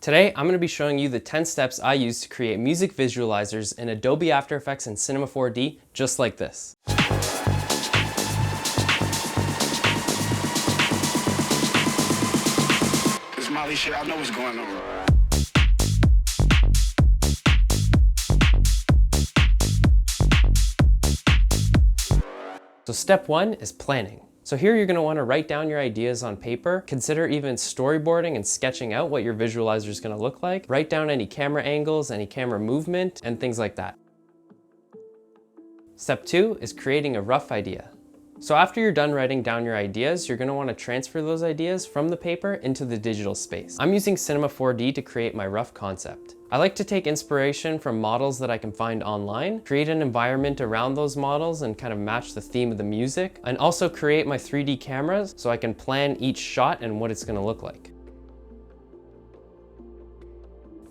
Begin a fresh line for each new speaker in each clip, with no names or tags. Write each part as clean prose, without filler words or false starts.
Today, I'm going to be showing you the 10 steps I use to create music visualizers in Adobe After Effects and Cinema 4D, just like this.
This Molly shit, I know what's going on.
So step 1 is planning. So here you're going to want to write down your ideas on paper, consider even storyboarding and sketching out what your visualizer is going to look like, write down any camera angles, any camera movement, and things like that. Step 2 is creating a rough idea. So after you're done writing down your ideas, you're going to want to transfer those ideas from the paper into the digital space. I'm using Cinema 4D to create my rough concept. I like to take inspiration from models that I can find online, create an environment around those models and kind of match the theme of the music, and also create my 3D cameras so I can plan each shot and what it's going to look like.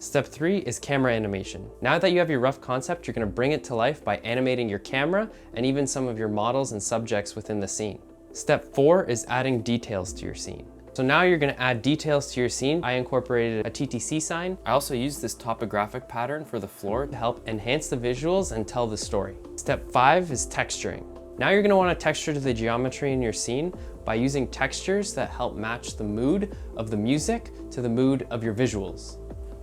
Step 3 is camera animation. Now that you have your rough concept, you're going to bring it to life by animating your camera and even some of your models and subjects within the scene. Step 4 is adding details to your scene. So now you're going to add details to your scene. I incorporated a TTC sign. I also used this topographic pattern for the floor to help enhance the visuals and tell the story. Step 5 is texturing. Now you're going to want to texture to the geometry in your scene by using textures that help match the mood of the music to the mood of your visuals.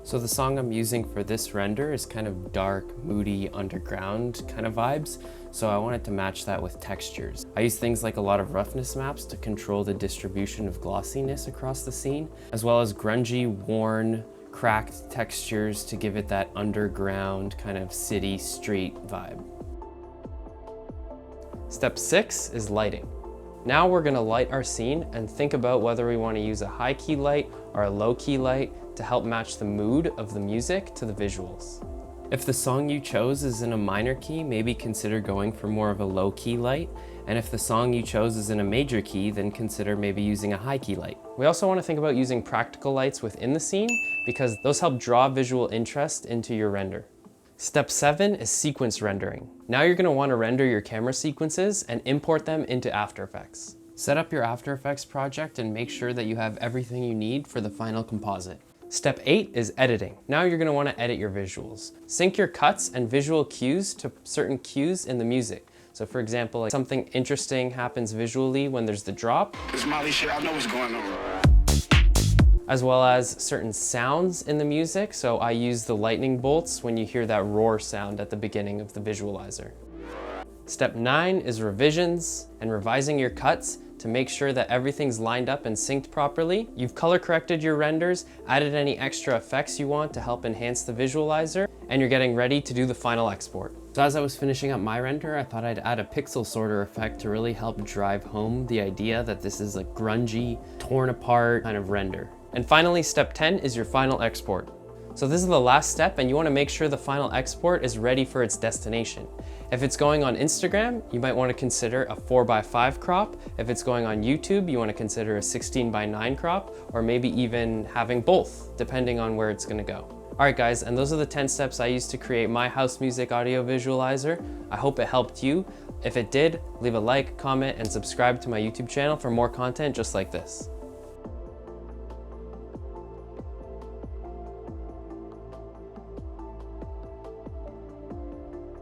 So the song I'm using for this render is kind of dark, moody, underground kind of vibes. So I wanted to match that with textures. I use things like a lot of roughness maps to control the distribution of glossiness across the scene, as well as grungy, worn, cracked textures to give it that underground kind of city street vibe. Step 6 is lighting. Now we're gonna light our scene and think about whether we want to use a high key light or a low key light to help match the mood of the music to the visuals. If the song you chose is in a minor key, maybe consider going for more of a low key light. And if the song you chose is in a major key, then consider maybe using a high key light. We also want to think about using practical lights within the scene because those help draw visual interest into your render. Step 7 is sequence rendering. Now you're going to want to render your camera sequences and import them into After Effects. Set up your After Effects project and make sure that you have everything you need for the final composite. Step 8 is editing. Now you're going to want to edit your visuals. Sync your cuts and visual cues to certain cues in the music. So for example, like something interesting happens visually when there's the drop.
This Molly shit, I know what's going on.
As well as certain sounds in the music. So I use the lightning bolts when you hear that roar sound at the beginning of the visualizer. Step 9 is revisions and revising your cuts to make sure that everything's lined up and synced properly. You've color corrected your renders, added any extra effects you want to help enhance the visualizer, and you're getting ready to do the final export. So as I was finishing up my render, I thought I'd add a pixel sorter effect to really help drive home the idea that this is a grungy, torn apart kind of render. And finally, step 10 is your final export. So this is the last step and you want to make sure the final export is ready for its destination. If it's going on Instagram, you might want to consider a 4:5 crop. If it's going on YouTube, you want to consider a 16:9 crop, or maybe even having both, depending on where it's going to go. Alright guys, and those are the 10 steps I used to create my house music audio visualizer. I hope it helped you. If it did, leave a like, comment, and subscribe to my YouTube channel for more content just like this.